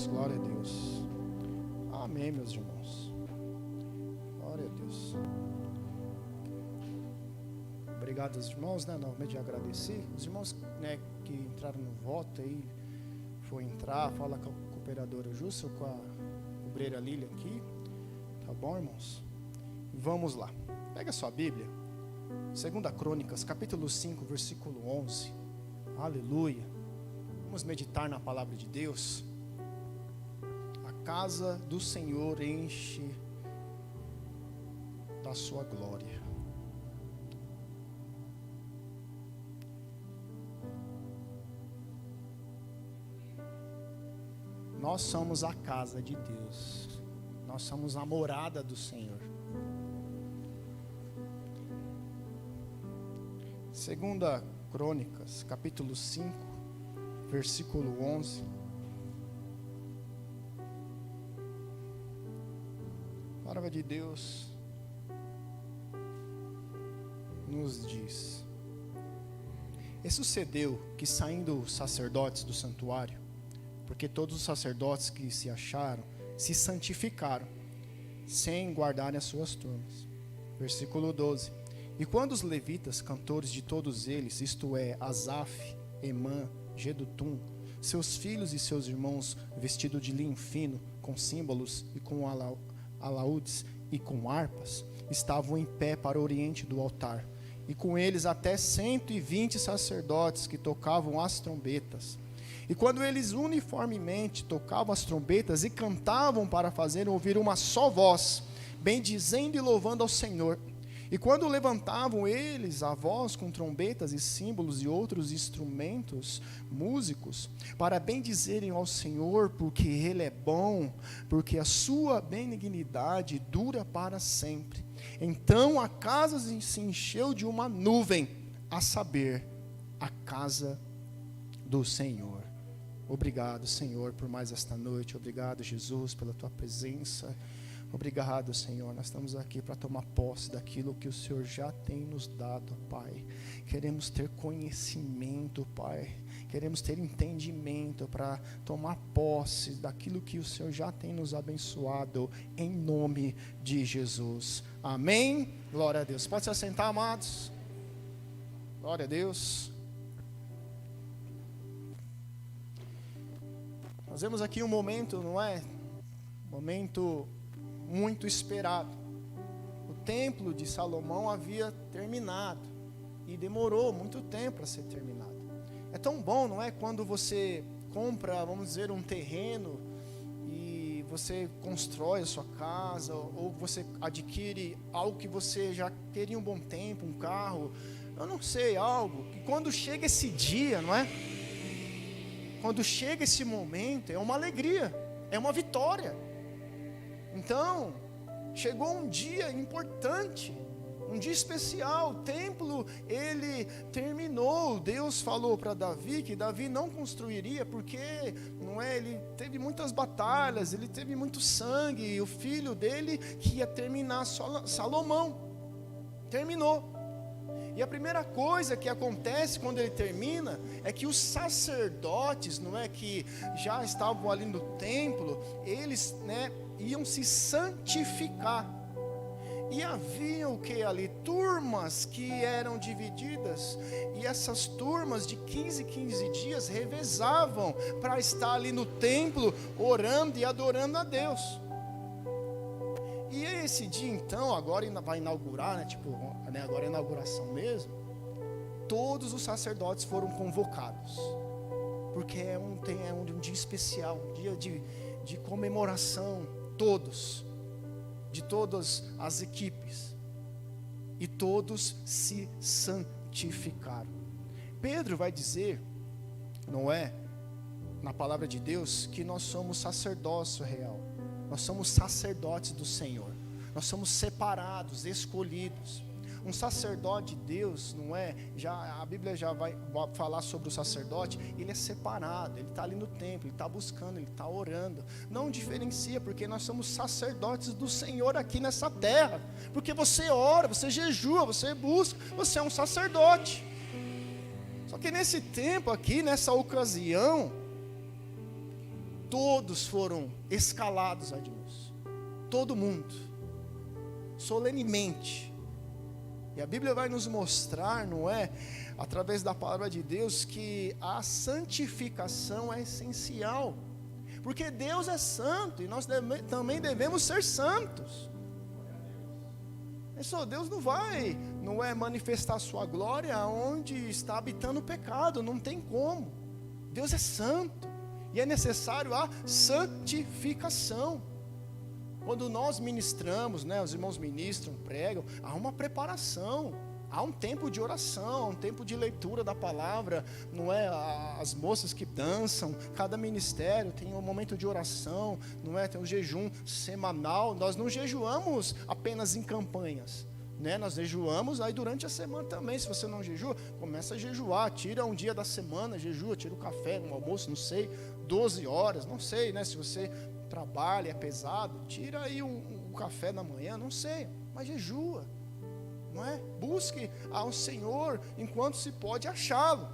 glória a Deus. Amém, meus irmãos. Glória a Deus. Obrigado aos irmãos, novamente de agradecer. Os irmãos, que entraram no voto aí, foi entrar, fala com a cooperadora Jussa, com a obreira Lília aqui. Tá bom, irmãos? Vamos lá. Pega a sua Bíblia. 2 Crônicas, capítulo 5, versículo 11. Aleluia. Vamos meditar na palavra de Deus. A casa do Senhor enche da sua glória. Nós somos a casa de Deus. Nós somos a morada do Senhor. 2 Crônicas, capítulo 5, versículo 11. A palavra de Deus nos diz: E sucedeu que, saindo os sacerdotes do santuário, porque todos os sacerdotes que se acharam se santificaram, sem guardarem as suas turmas. Versículo 12. E quando os levitas, cantores de todos eles, isto é, Asaf, Emã, Jedutum, seus filhos e seus irmãos, vestidos de linho fino, com símbolos e com alaúdes e com harpas, estavam em pé para o oriente do altar, e com eles até 120 sacerdotes que tocavam as trombetas. E quando eles uniformemente tocavam as trombetas e cantavam para fazer ouvir uma só voz, bendizendo e louvando ao Senhor. E quando levantavam eles a voz com trombetas e símbolos e outros instrumentos músicos, para bendizerem ao Senhor, porque Ele é bom, porque a sua benignidade dura para sempre. Então a casa se encheu de uma nuvem, a saber, a casa do Senhor. Obrigado, Senhor, por mais esta noite. Obrigado, Jesus, pela tua presença. Obrigado, Senhor. Nós estamos aqui para tomar posse daquilo que o Senhor já tem nos dado, Pai. Queremos ter conhecimento, Pai. Queremos ter entendimento para tomar posse daquilo que o Senhor já tem nos abençoado, em nome de Jesus. Amém? Glória a Deus. Pode se assentar, amados? Glória a Deus. Nós vemos aqui um momento, não é? Momento muito esperado. O templo de Salomão havia terminado e demorou muito tempo para ser terminado. É tão bom, não é? Quando você compra, vamos dizer, um terreno e você constrói a sua casa, ou você adquire algo que você já queria um bom tempo, um carro, eu não sei, algo que quando chega esse dia, não é? Quando chega esse momento, é uma alegria, é uma vitória. Então, chegou um dia importante, um dia especial. O templo, ele terminou. Deus falou para Davi que Davi não construiria, porque não é, ele teve muitas batalhas, ele teve muito sangue, e o filho dele que ia terminar, Salomão, terminou. E a primeira coisa que acontece quando ele termina é que os sacerdotes, não é, que já estavam ali no templo, eles, iam se santificar. E havia o que ali? Turmas que eram divididas, e essas turmas de 15 dias revezavam para estar ali no templo, orando e adorando a Deus. E esse dia então, agora vai inaugurar, agora é a inauguração mesmo. Todos os sacerdotes foram convocados, porque é um dia especial, um dia de comemoração. Todos, de todas as equipes, e todos se santificaram. Pedro vai dizer, não é, na palavra de Deus, que nós somos sacerdócio real. Nós somos sacerdotes do Senhor. Nós somos separados, escolhidos. Um sacerdote de Deus, não é? A Bíblia já vai falar sobre o sacerdote. Ele é separado, ele está ali no templo, ele está buscando, ele está orando. Não diferencia, porque nós somos sacerdotes do Senhor aqui nessa terra. Porque você ora, você jejua, você busca, você é um sacerdote. Só que nesse tempo aqui, nessa ocasião, todos foram escalados a Deus. Todo mundo. Solenemente. E a Bíblia vai nos mostrar, não é? Através da palavra de Deus, que a santificação é essencial. Porque Deus é santo e nós também devemos ser santos. Deus não é manifestar a sua glória onde está habitando o pecado, não tem como. Deus é santo e é necessário a santificação. Quando nós ministramos, né, os irmãos ministram, pregam, há uma preparação, há um tempo de oração, um tempo de leitura da palavra, não é? As moças que dançam, cada ministério tem um momento de oração, não é? Tem um jejum semanal. Nós não jejuamos apenas em campanhas, né? Nós jejuamos aí durante a semana também. Se você não jejua, começa a jejuar, tira um dia da semana, jejua, tira o café, no almoço, não sei, 12 horas, não sei, né? Se você trabalha, é pesado, tira aí um café da manhã, não sei, mas jejua, não é? Busque ao Senhor enquanto se pode achá-lo.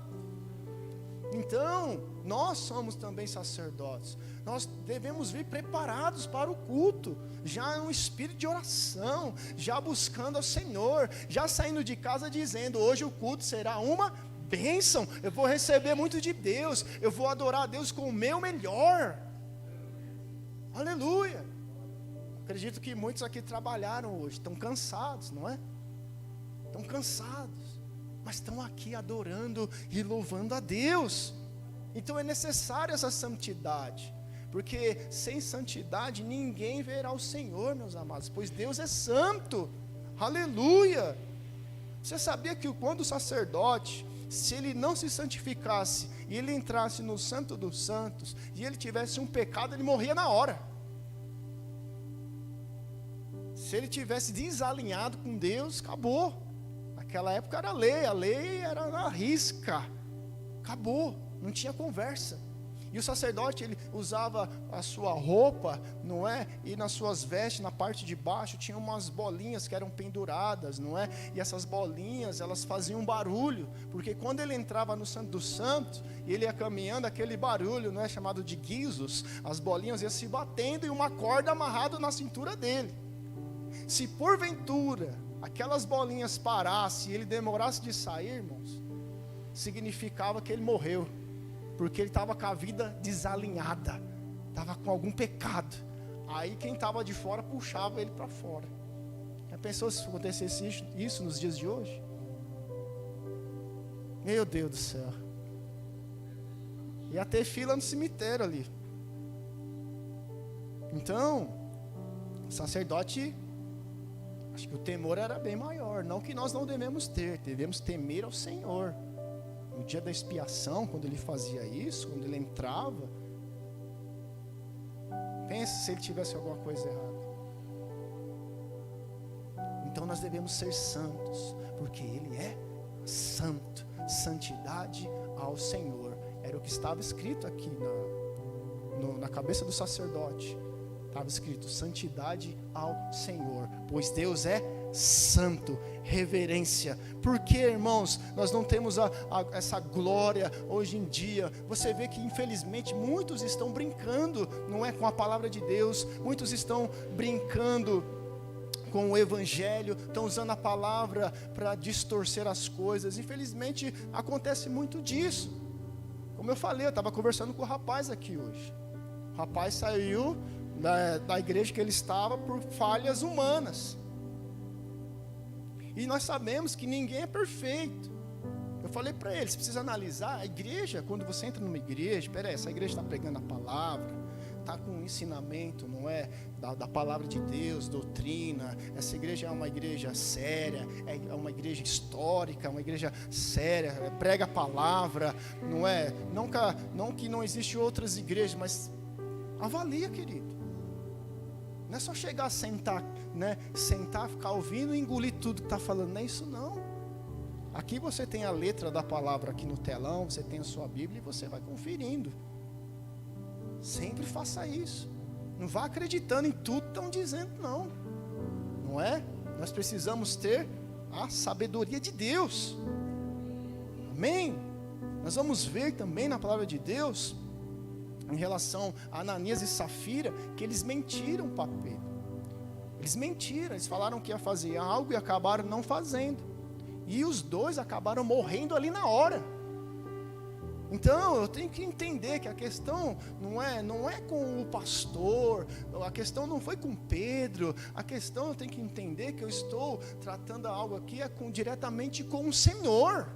Então, nós somos também sacerdotes, nós devemos vir preparados para o culto, já um espírito de oração, já buscando ao Senhor, já saindo de casa dizendo: hoje o culto será uma bênção, eu vou receber muito de Deus, eu vou adorar a Deus com o meu melhor. Aleluia. Acredito que muitos aqui trabalharam hoje, estão cansados, não é? Estão cansados, mas estão aqui adorando e louvando a Deus. Então é necessário essa santidade, porque sem santidade ninguém verá o Senhor, meus amados, pois Deus é santo. Aleluia. Você sabia que quando o sacerdote, se ele não se santificasse e ele entrasse no Santo dos Santos e ele tivesse um pecado, ele morria na hora. Se ele tivesse desalinhado com Deus, acabou. Naquela época era a lei era na risca, acabou, não tinha conversa. E o sacerdote, ele usava a sua roupa, não é? E nas suas vestes, na parte de baixo, tinha umas bolinhas que eram penduradas, não é? E essas bolinhas, elas faziam barulho, porque quando ele entrava no Santo dos Santos, e ele ia caminhando, aquele barulho, não é? Chamado de guizos, as bolinhas iam se batendo e uma corda amarrada na cintura dele. Se porventura aquelas bolinhas parassem e ele demorasse de sair, irmãos, significava que ele morreu, porque ele estava com a vida desalinhada, estava com algum pecado. Aí quem estava de fora puxava ele para fora. Já pensou se acontecesse isso nos dias de hoje? Meu Deus do céu, ia ter fila no cemitério ali. Então, o sacerdote, acho que o temor era bem maior. Não que nós não devemos ter, devemos temer ao Senhor. No dia da expiação, quando ele fazia isso, quando ele entrava, pensa se ele tivesse alguma coisa errada. Então nós devemos ser santos, porque ele é santo. Santidade ao Senhor, era o que estava escrito aqui na cabeça do sacerdote. Estava escrito: santidade ao Senhor, pois Deus é santo. Reverência. Porque, irmãos, nós não temos essa glória hoje em dia? Você vê que infelizmente muitos estão brincando, não é, com a palavra de Deus. Muitos estão brincando com o evangelho, estão usando a palavra para distorcer as coisas. Infelizmente acontece muito disso. Como eu falei, eu estava conversando com o rapaz aqui hoje. O rapaz saiu da igreja que ele estava por falhas humanas. E nós sabemos que ninguém é perfeito. Eu falei para ele: você precisa analisar a igreja. Quando você entra numa igreja, peraí, essa igreja está pregando a palavra, está com um ensinamento, não é? Da palavra de Deus, doutrina. Essa igreja é uma igreja séria, é uma igreja histórica, uma igreja séria, prega a palavra, não é? Não que não existe outras igrejas, mas avalia, querido. Não é só chegar, sentar, né? Sentar, ficar ouvindo e engolir tudo que está falando. Não é isso não. Aqui você tem a letra da palavra aqui no telão, você tem a sua Bíblia e você vai conferindo. Sempre faça isso. Não vá acreditando em tudo que estão dizendo, não. Não é? Nós precisamos ter a sabedoria de Deus. Amém? Nós vamos ver também na palavra de Deus, em relação a Ananias e Safira, que eles mentiram para Pedro. Eles mentiram, eles falaram que ia fazer algo e acabaram não fazendo. E os dois acabaram morrendo ali na hora. Então, eu tenho que entender que a questão não é com o pastor, a questão não foi com Pedro, a questão eu tenho que entender que eu estou tratando algo aqui diretamente com o Senhor.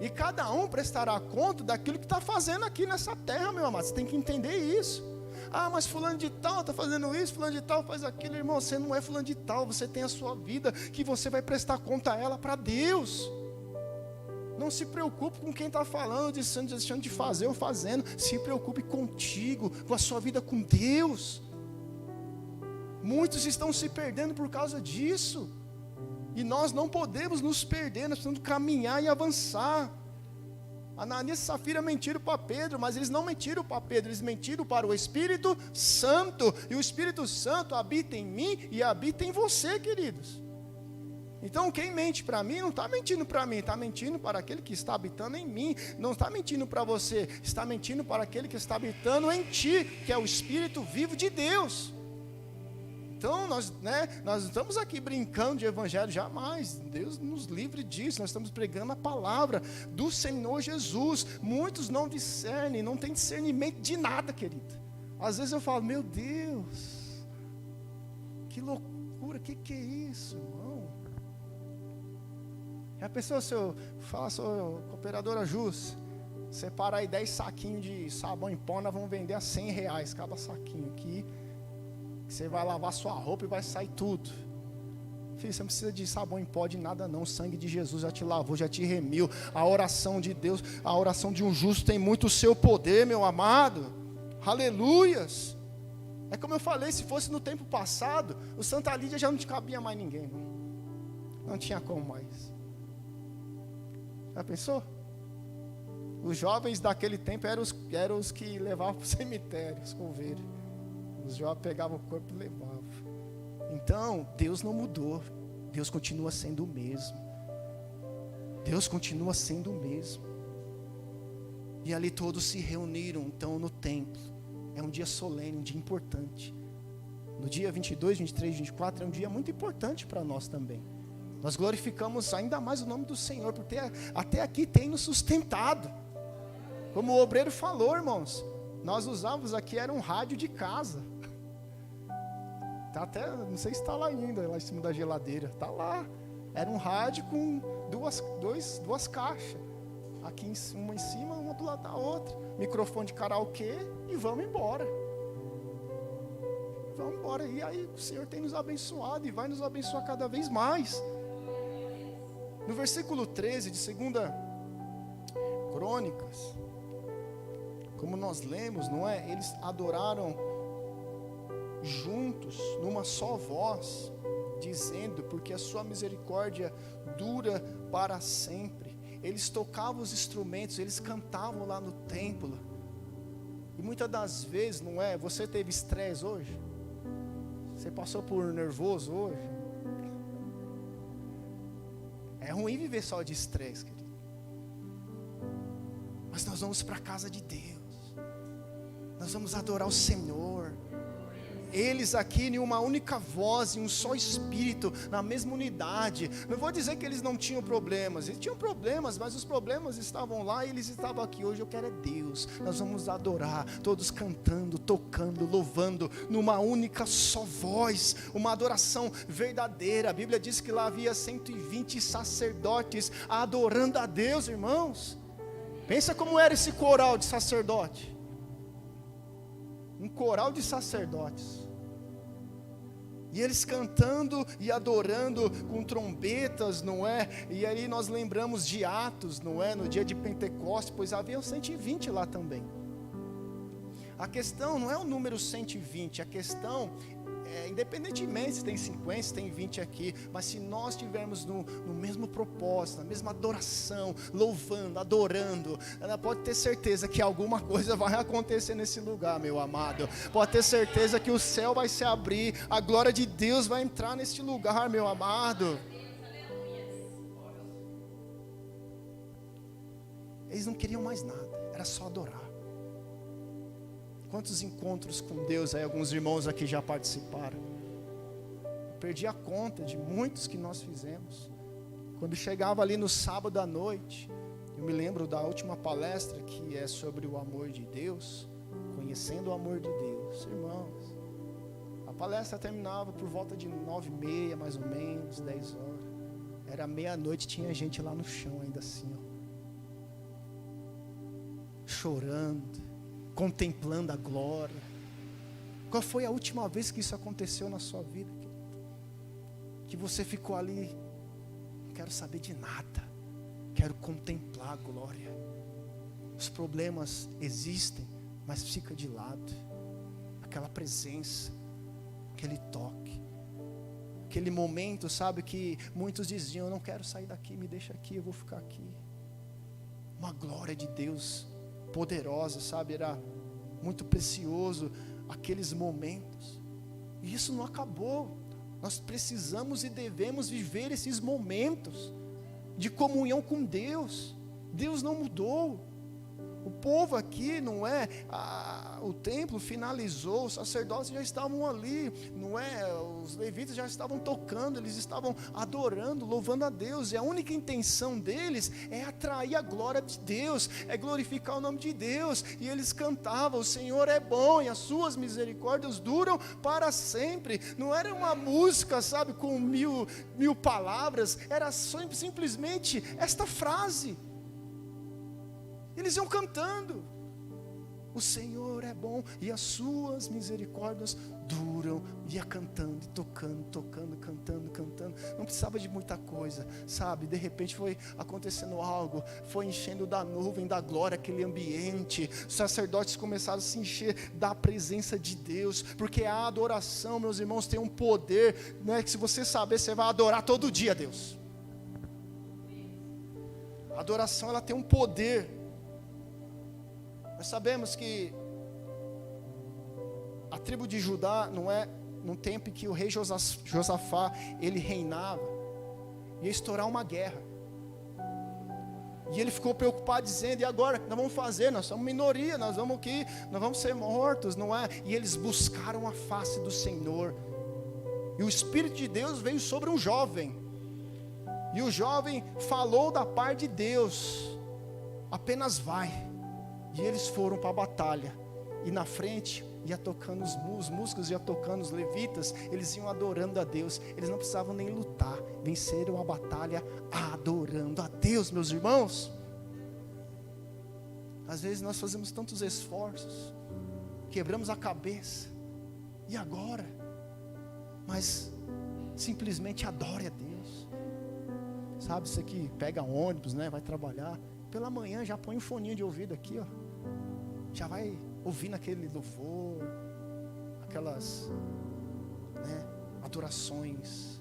E cada um prestará conta daquilo que está fazendo aqui nessa terra, meu amado. Você tem que entender isso. Ah, mas fulano de tal está fazendo isso, fulano de tal faz aquilo. Irmão, você não é fulano de tal, você tem a sua vida, que você vai prestar conta a ela para Deus. Não se preocupe com quem está falando, deixando de fazer ou fazendo. Se preocupe contigo, com a sua vida com Deus. Muitos estão se perdendo por causa disso. E nós não podemos nos perder, nós precisamos caminhar e avançar. Ananias e Safira mentiram para Pedro, mas eles não mentiram para Pedro, eles mentiram para o Espírito Santo. E o Espírito Santo habita em mim e habita em você, queridos. Então quem mente para mim não está mentindo para mim, está mentindo para aquele que está habitando em mim. Não está mentindo para você, está mentindo para aquele que está habitando em ti, que é o Espírito vivo de Deus. Então nós estamos aqui brincando de evangelho, jamais. Deus nos livre disso. Nós estamos pregando a palavra do Senhor Jesus. Muitos não discernem, não têm discernimento de nada, querido. Às vezes eu falo, meu Deus, que loucura, que é isso, irmão? Já pensou se eu falar, sou cooperadora Jus, separa aí 10 saquinhos de sabão em pó, nós vamos vender a R$100 cada saquinho aqui. Você vai lavar sua roupa e vai sair tudo. Filho, você não precisa de sabão em pó de nada não. O sangue de Jesus já te lavou, já te remiu. A oração de Deus, a oração de um justo tem muito o seu poder, meu amado. Aleluias. É como eu falei, se fosse no tempo passado, o Santa Lídia já não te cabia mais ninguém. Não tinha como mais. Já pensou? Os jovens daquele tempo eram os que levavam para o cemitério, os coveiros. Os jovens pegavam o corpo e levavam. Então, Deus não mudou. Deus continua sendo o mesmo. Deus continua sendo o mesmo. E ali todos se reuniram, então, no templo. É um dia solene, um dia importante. No dia 22, 23, 24, é um dia muito importante para nós também. Nós glorificamos ainda mais o nome do Senhor, porque até aqui tem nos sustentado. Como o obreiro falou, irmãos, nós usávamos aqui, era um rádio de casa. Tá até, não sei se está lá ainda, lá em cima da geladeira. Está lá. Era um rádio com duas caixas. Aqui uma em cima, uma do lado da outra. Microfone de karaokê e vamos embora. Vamos embora. E aí o Senhor tem nos abençoado e vai nos abençoar cada vez mais. No versículo 13 de 2 Crônicas, como nós lemos, não é? Eles adoraram juntos, numa só voz, dizendo, porque a sua misericórdia dura para sempre. Eles tocavam os instrumentos, eles cantavam lá no templo. E muitas das vezes, não é? Você teve estresse hoje? Você passou por nervoso hoje? É ruim viver só de estresse, querido. Mas nós vamos para a casa de Deus. Nós vamos adorar o Senhor. Eles aqui em uma única voz, em um só espírito, na mesma unidade. Não vou dizer que eles não tinham problemas. Eles tinham problemas, mas os problemas estavam lá e eles estavam aqui. Hoje eu quero é Deus. Nós vamos adorar, todos cantando, tocando, louvando, numa única só voz. Uma adoração verdadeira. A Bíblia diz que lá havia 120 sacerdotes adorando a Deus, irmãos. Pensa como era esse coral de sacerdote. Um coral de sacerdotes. E eles cantando e adorando com trombetas, não é? E aí nós lembramos de Atos, não é? No dia de Pentecostes, pois havia 120 lá também. A questão não é o número 120, a questão independentemente se tem 50, se tem 20 aqui, mas se nós estivermos no mesmo propósito, na mesma adoração, louvando, adorando, ela pode ter certeza que alguma coisa vai acontecer nesse lugar, meu amado. Pode ter certeza que o céu vai se abrir, a glória de Deus vai entrar neste lugar, meu amado. Eles não queriam mais nada, era só adorar. Quantos encontros com Deus aí alguns irmãos aqui já participaram? Eu perdi a conta de muitos que nós fizemos. Quando chegava ali no sábado à noite, eu me lembro da última palestra que é sobre o amor de Deus, conhecendo o amor de Deus. Irmãos, a palestra terminava por volta de 9h30, mais ou menos, 10 horas. Era meia-noite, tinha gente lá no chão ainda assim, ó, chorando, contemplando a glória. Qual foi a última vez que isso aconteceu na sua vida? Que você ficou ali, não quero saber de nada, quero contemplar a glória. Os problemas existem, mas fica de lado. Aquela presença, aquele toque, aquele momento, sabe, que muitos diziam, eu não quero sair daqui, me deixa aqui, eu vou ficar aqui. Uma glória de Deus poderosa, sabe, era muito precioso aqueles momentos. E isso não acabou. Nós precisamos e devemos viver esses momentos de comunhão com Deus. Deus não mudou. O povo aqui, não é, o templo finalizou, os sacerdotes já estavam ali, não é, os levitas já estavam tocando, eles estavam adorando, louvando a Deus, e a única intenção deles é atrair a glória de Deus, é glorificar o nome de Deus, e eles cantavam, o Senhor é bom, e as suas misericórdias duram para sempre. Não era uma música, sabe, com mil palavras, era simplesmente esta frase. Eles iam cantando, o Senhor é bom e as suas misericórdias duram. Ia cantando, tocando, cantando. Não precisava de muita coisa, sabe? De repente foi acontecendo algo, foi enchendo da nuvem, da glória, aquele ambiente. Os sacerdotes começaram a se encher da presença de Deus, porque a adoração, meus irmãos, tem um poder, não é que se você saber, você vai adorar todo dia a Deus. A adoração, ela tem um poder. Nós sabemos que a tribo de Judá, não é, num tempo em que o rei Josafá, ele reinava, ia estourar uma guerra, e ele ficou preocupado dizendo, e agora, o que nós vamos fazer? Nós somos minoria, nós vamos ser mortos, não é? E eles buscaram a face do Senhor, e o Espírito de Deus veio sobre um jovem, e o jovem falou da parte de Deus, apenas vai. E eles foram para a batalha, e na frente ia tocando os músicos, ia tocando os levitas, eles iam adorando a Deus, eles não precisavam nem lutar, venceram a batalha adorando a Deus, meus irmãos. Às vezes nós fazemos tantos esforços, quebramos a cabeça, e agora? Mas simplesmente adore a Deus. Sabe, isso aqui, pega ônibus, né, vai trabalhar, pela manhã já põe um foninho de ouvido aqui, ó, já vai ouvindo aquele louvor, aquelas, né, adorações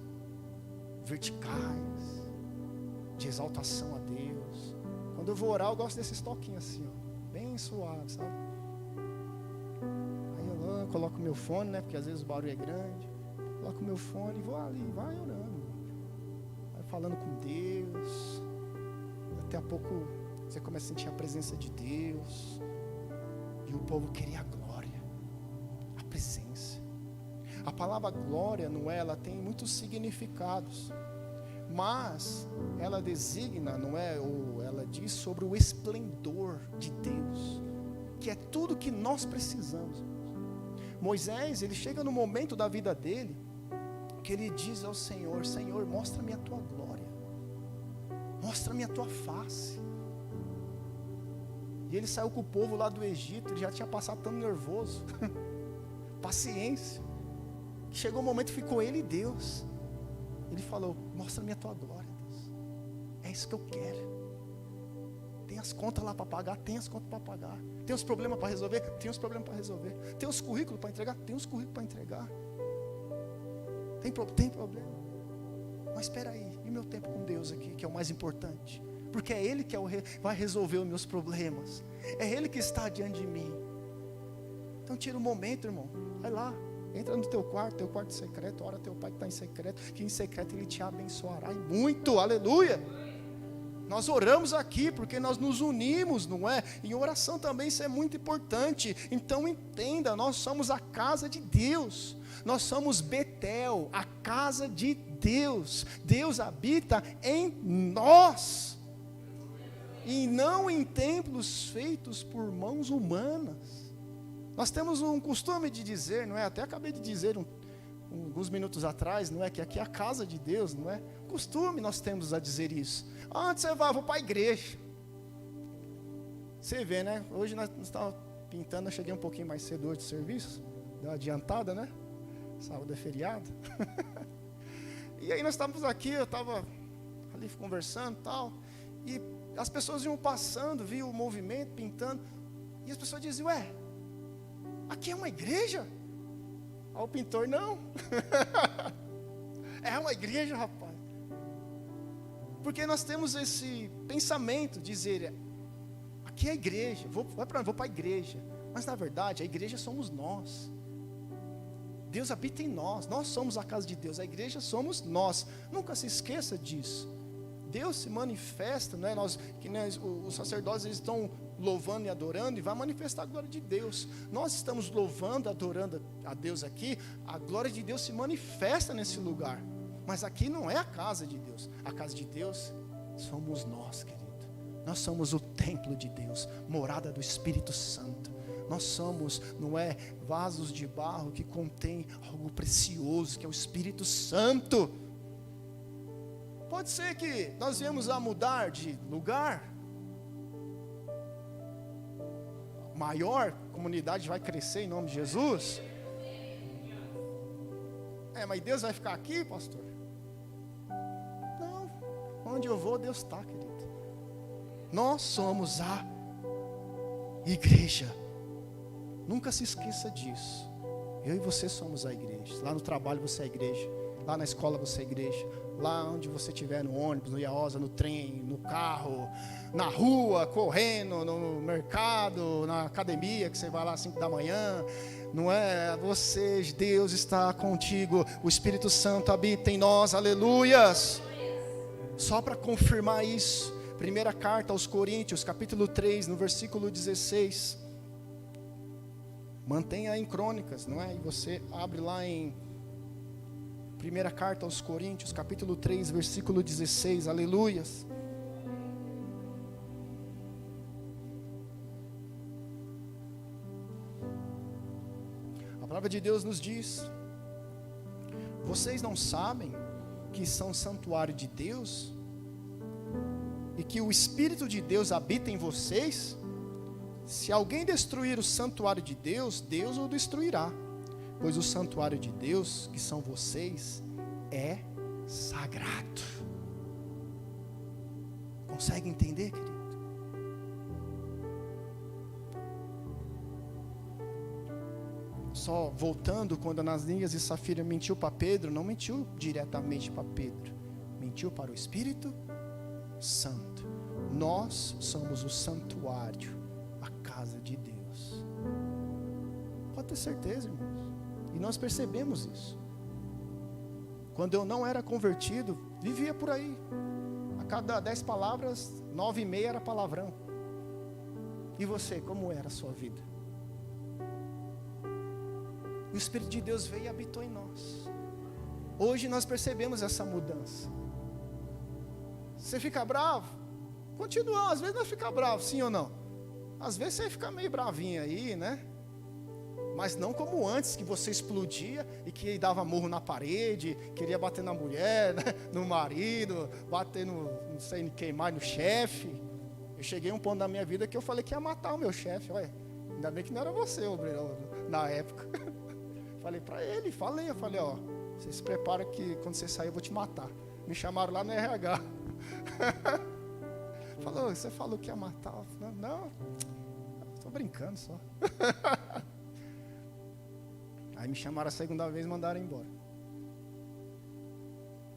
verticais, de exaltação a Deus. Quando eu vou orar, eu gosto desses toquinhos assim, ó, bem suave, sabe? Aí eu coloco meu fone, né, porque às vezes o barulho é grande, coloco meu fone e vou ali, vai orando, vai falando com Deus. Daqui a pouco você começa a sentir a presença de Deus. E o povo queria a glória, a presença. A palavra glória, não é? Ela tem muitos significados, mas ela designa, não é? Ou ela diz sobre o esplendor de Deus, que é tudo que nós precisamos. Moisés, ele chega no momento da vida dele, que ele diz ao Senhor, Senhor, mostra-me a tua glória, mostra-me a tua face. E ele saiu com o povo lá do Egito, ele já tinha passado tão nervoso, paciência, que chegou o momento que ficou ele e Deus. Ele falou, mostra-me a tua glória, Deus, é isso que eu quero. Tem as contas lá para pagar, tem as contas para pagar, tem os problemas para resolver, tem os problemas para resolver, tem os currículos para entregar, tem os currículos para entregar, tem problema, mas espera aí, e meu tempo com Deus aqui, que é o mais importante, porque é Ele que vai resolver os meus problemas, é Ele que está diante de mim. Então tira um momento, irmão, vai lá, entra no teu quarto secreto, ora teu pai que está em secreto, que em secreto Ele te abençoará e muito, aleluia. Nós oramos aqui porque nós nos unimos, não é? Em oração também isso é muito importante. Então entenda, nós somos a casa de Deus. Nós somos Betel, a casa de Deus. Deus habita em nós. E não em templos feitos por mãos humanas. Nós temos um costume de dizer, não é? Até acabei de dizer alguns minutos atrás, não é? Que aqui é a casa de Deus, não é? Costume nós temos a dizer isso. Onde você vai? Eu vou para a igreja. Você vê, né? Hoje nós estávamos pintando, eu cheguei um pouquinho mais cedo hoje de serviço. Deu uma adiantada, né? Sábado é feriado. E aí nós estávamos aqui, eu estava ali conversando e tal. E as pessoas iam passando, viam o movimento, pintando. E as pessoas diziam, ué, aqui é uma igreja? Aí o pintor, não. É uma igreja, rapaz. Porque nós temos esse pensamento, dizer, aqui é a igreja, vou para a igreja. Mas na verdade, a igreja somos nós. Deus habita em nós, nós somos a casa de Deus, a igreja somos nós. Nunca se esqueça disso. Deus se manifesta, né? Os sacerdotes eles estão louvando e adorando, e vai manifestar a glória de Deus. Nós estamos louvando, adorando a Deus aqui, a glória de Deus se manifesta nesse lugar. Mas aqui não é a casa de Deus. A casa de Deus somos nós, querido. Nós somos o templo de Deus, morada do Espírito Santo. Nós somos, não é, vasos de barro que contém algo precioso, que é o Espírito Santo. Pode ser que nós viemos a mudar de lugar. Maior, a comunidade vai crescer em nome de Jesus. Mas Deus vai ficar aqui, pastor? Não, onde eu vou, Deus está, querido. Nós somos a igreja. Nunca se esqueça disso. Eu e você somos a igreja. Lá no trabalho você é a igreja. Lá na escola você é a igreja. Lá onde você estiver, no ônibus, no Iaosa, no trem, no carro, na rua, correndo, no mercado, na academia, que você vai lá às 5 da manhã. Não é? Você, Deus está contigo. O Espírito Santo habita em nós. Aleluias. Só para confirmar isso. Primeira carta aos Coríntios, capítulo 3, no versículo 16. Mantenha em crônicas, não é? E você abre lá em primeira carta aos Coríntios, capítulo 3, versículo 16. Aleluias. A palavra de Deus nos diz: vocês não sabem que são santuário de Deus? E que o Espírito de Deus habita em vocês? Se alguém destruir o santuário de Deus, Deus o destruirá. Pois o santuário de Deus, que são vocês, é sagrado. Consegue entender, querido? Só voltando, quando Ananias e Safira mentiu para Pedro, não mentiu diretamente para Pedro, mentiu para o Espírito Santo. Nós somos o santuário, a casa de Deus. Pode ter certeza, irmãos. E nós percebemos isso. Quando eu não era convertido, vivia por aí. A cada 10 palavras, 9,5 era palavrão. E você, como era a sua vida? E o Espírito de Deus veio e habitou em nós. Hoje nós percebemos essa mudança. Você fica bravo? Continua, às vezes nós fica bravo, sim ou não? Às vezes você fica meio bravinho aí, né? Mas não como antes, que você explodia e que dava murro na parede, queria bater na mulher, né? No marido, bater no, não sei em quem mais, no chefe. Eu cheguei a um ponto da minha vida que eu falei que ia matar o meu chefe. Olha, ainda bem que não era você, obreiro, na época. Falei para ele, eu falei, ó, você se prepara que quando você sair eu vou te matar. Me chamaram lá no RH. Falou, você falou que ia matar. Não, estou brincando só. Aí me chamaram a segunda vez e mandaram embora.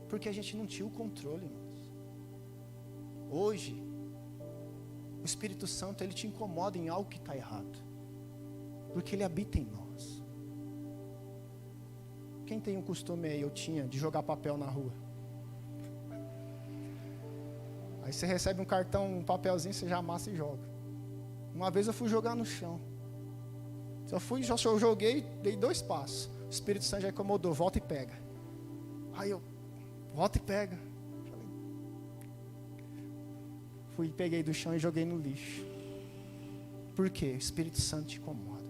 Porque a gente não tinha o controle, irmãos. Hoje, o Espírito Santo, ele te incomoda em algo que está errado. Porque ele habita em nós. Quem tem o costume aí, eu tinha, de jogar papel na rua? Aí você recebe um cartão, um papelzinho, você já amassa e joga. Uma vez eu fui jogar no chão. Eu joguei, dei 2 passos. O Espírito Santo já incomodou, volta e pega. Aí eu, volta e pega. Fui, peguei do chão e joguei no lixo. Por quê? O Espírito Santo te incomoda.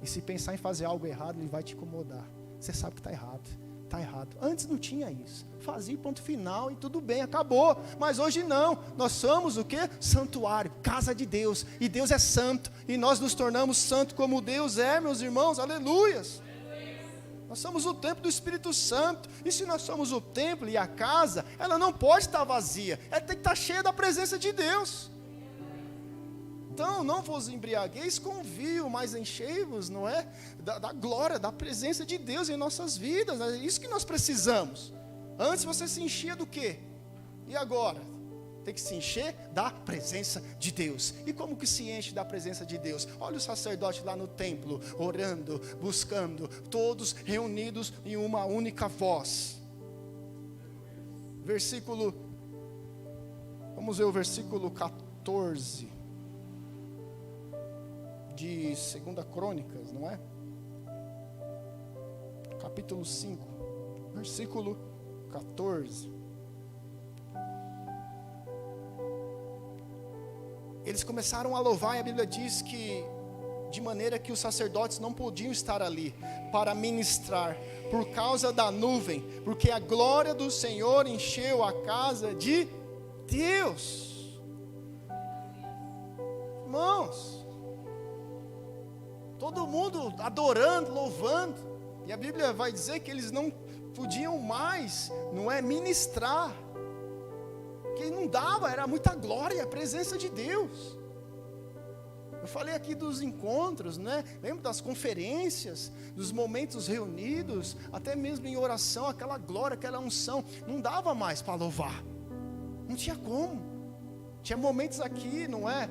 E se pensar em fazer algo errado, ele vai te incomodar. Você sabe que está errado. Está errado. Antes não tinha isso. Fazia ponto final e tudo bem, acabou. Mas hoje não. Nós somos o quê? Santuário, casa de Deus. E Deus é santo. E nós nos tornamos santo como Deus é, meus irmãos. Aleluias. Nós somos o templo do Espírito Santo. E se nós somos o templo e a casa, ela não pode estar vazia. Ela tem que estar cheia da presença de Deus. Então, não vos embriagueis com vinho, mas enchei-vos, não é? Da glória, da presença de Deus em nossas vidas. É isso que nós precisamos. Antes você se enchia do quê? E agora? Tem que se encher da presença de Deus. E como que se enche da presença de Deus? Olha o sacerdote lá no templo, orando, buscando, todos reunidos em uma única voz. Vamos ver o versículo 14. De 2 Crônicas, não é? Capítulo 5, versículo 14. Eles começaram a louvar, e a Bíblia diz que, de maneira que os sacerdotes não podiam estar ali para ministrar, por causa da nuvem, porque a glória do Senhor encheu a casa de Deus. Irmãos, todo mundo adorando, louvando. E a Bíblia vai dizer que eles não podiam mais, não é, ministrar. Que não dava, era muita glória, a presença de Deus. Eu falei aqui dos encontros, né? Lembro das conferências, dos momentos reunidos, até mesmo em oração, aquela glória, aquela unção. Não dava mais para louvar. Não tinha como. Tinha momentos aqui, não é?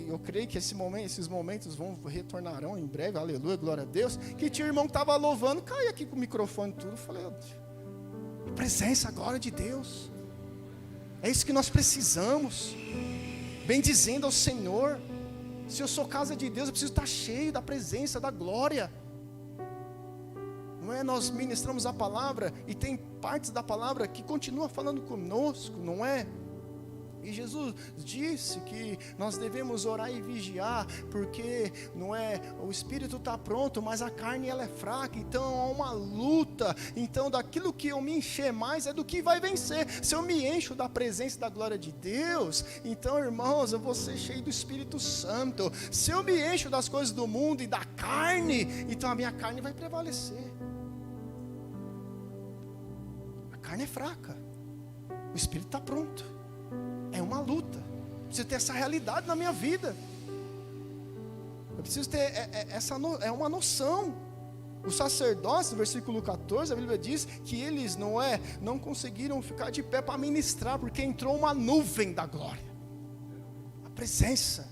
Eu creio que esses momentos retornarão em breve, aleluia, glória a Deus. Que tinha irmão que estava louvando, caia aqui com o microfone e tudo. Eu falei, presença, glória de Deus. É isso que nós precisamos. Bendizendo ao Senhor. Se eu sou casa de Deus, eu preciso estar cheio da presença, da glória. Não é? Nós ministramos a palavra e tem partes da palavra que continua falando conosco, não é? E Jesus disse que nós devemos orar e vigiar, porque não é, o espírito está pronto, mas a carne ela é fraca, então há uma luta. Então daquilo que eu me encher mais é do que vai vencer. Se eu me encho da presença e da glória de Deus, então irmãos, eu vou ser cheio do Espírito Santo. Se eu me encho das coisas do mundo e da carne, então a minha carne vai prevalecer. A carne é fraca, o espírito está pronto. É uma luta. Eu preciso ter essa realidade na minha vida. Eu preciso ter uma noção. O sacerdócio, no versículo 14, a Bíblia diz que eles não conseguiram ficar de pé para ministrar, porque entrou uma nuvem da glória. A presença.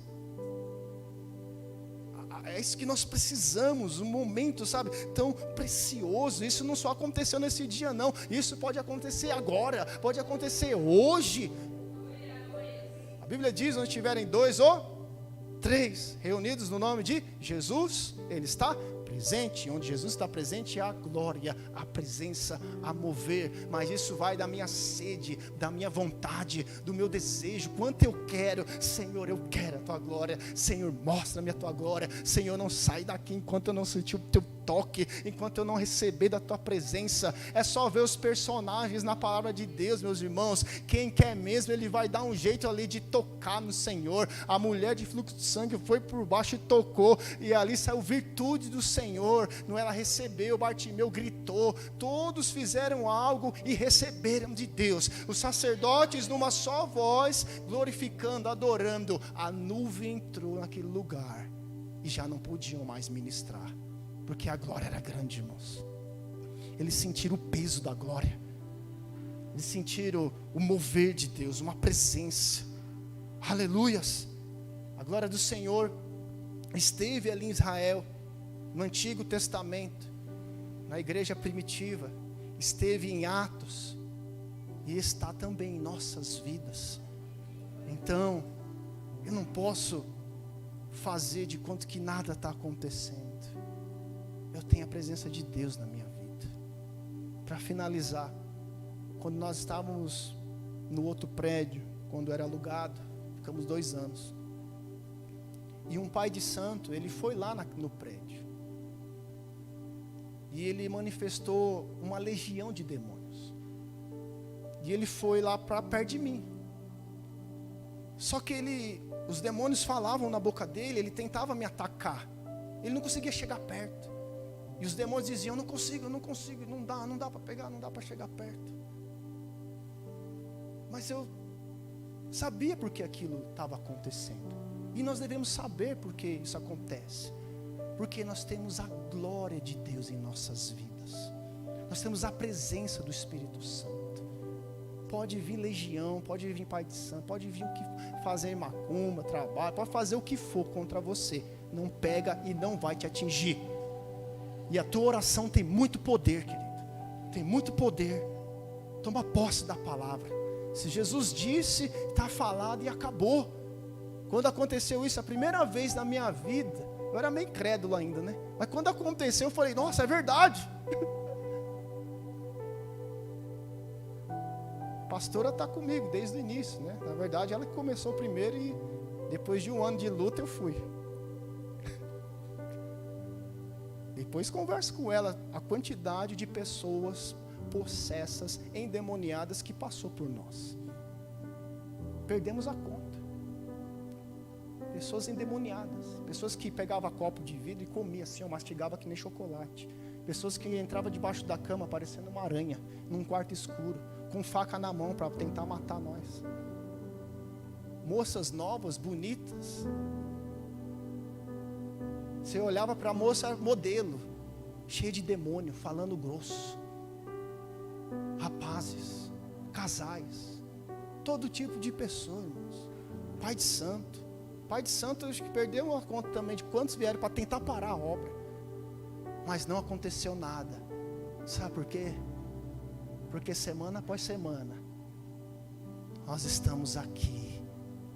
É isso que nós precisamos, um momento, sabe, tão precioso. Isso não só aconteceu nesse dia, não. Isso pode acontecer agora, pode acontecer hoje. A Bíblia diz, onde estiverem 2 ou 3 reunidos no nome de Jesus, Ele está presente. Onde Jesus está presente é a glória, a presença, a mover. Mas isso vai da minha sede, da minha vontade, do meu desejo. Quanto eu quero, Senhor, eu quero a Tua glória. Senhor, mostra-me a Tua glória. Senhor, não sai daqui enquanto eu não sentir o Teu toque, enquanto eu não receber da Tua presença. É só ver os personagens na palavra de Deus, meus irmãos. Quem quer mesmo, ele vai dar um jeito ali de tocar no Senhor. A mulher de fluxo de sangue foi por baixo e tocou, e ali saiu virtude do Senhor. Não, ela recebeu, Bartimeu gritou, todos fizeram algo e receberam de Deus. Os sacerdotes numa só voz, glorificando, adorando. A nuvem entrou naquele lugar e já não podiam mais ministrar, porque a glória era grande, irmãos. Eles sentiram o peso da glória. Eles sentiram o mover de Deus, uma presença. Aleluias. A glória do Senhor esteve ali em Israel, no Antigo Testamento, na igreja primitiva. Esteve em Atos. e está também em nossas vidas. Então, eu não posso fazer de conta que nada está acontecendo. Eu tenho a presença de Deus na minha vida. Para finalizar, quando nós estávamos no outro prédio, quando era alugado, ficamos 2 anos. E um pai de santo, ele foi lá no prédio. E ele manifestou uma legião de demônios. E ele foi lá para perto de mim. Só que os demônios falavam na boca dele, ele tentava me atacar. Ele não conseguia chegar perto. E os demônios diziam, eu não consigo, não dá para pegar, não dá para chegar perto. Mas eu sabia por que aquilo estava acontecendo. E nós devemos saber por que isso acontece. Porque nós temos a glória de Deus em nossas vidas. Nós temos a presença do Espírito Santo. Pode vir legião, pode vir pai de santo, pode vir o que fazer macumba, trabalho, pode fazer o que for contra você. Não pega e não vai te atingir. E a tua oração tem muito poder, querido. Tem muito poder. Toma posse da palavra. Se Jesus disse, está falado e acabou. Quando aconteceu isso a primeira vez na minha vida, eu era meio incrédulo ainda, né? Mas quando aconteceu, eu falei, nossa, é verdade. A pastora está comigo desde o início, né? Na verdade, ela que começou primeiro e depois de 1 ano de luta eu fui. Depois converso com ela a quantidade de pessoas possessas, endemoniadas que passou por nós. Perdemos a conta. Pessoas endemoniadas, pessoas que pegavam copo de vidro e comia assim, mastigava que nem chocolate. Pessoas que entravam debaixo da cama parecendo uma aranha, num quarto escuro, com faca na mão para tentar matar nós. Moças novas, bonitas. Você olhava para a moça modelo, cheia de demônio, falando grosso. Rapazes, casais, todo tipo de pessoas, irmãos. Pai de santo. Pai de santo, acho que perdeu a conta também de quantos vieram para tentar parar a obra. Mas não aconteceu nada. Sabe por quê? Porque semana após semana, nós estamos aqui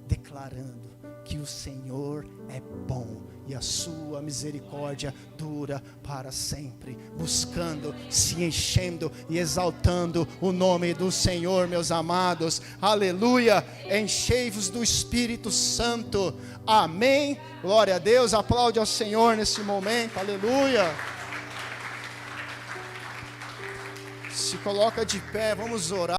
declarando que o Senhor é bom e a sua misericórdia dura para sempre, buscando, se enchendo e exaltando o nome do Senhor, meus amados. Aleluia! Enchei-vos do Espírito Santo. Amém. Glória a Deus. Aplaude ao Senhor nesse momento. Aleluia. Se coloca de pé, vamos orar.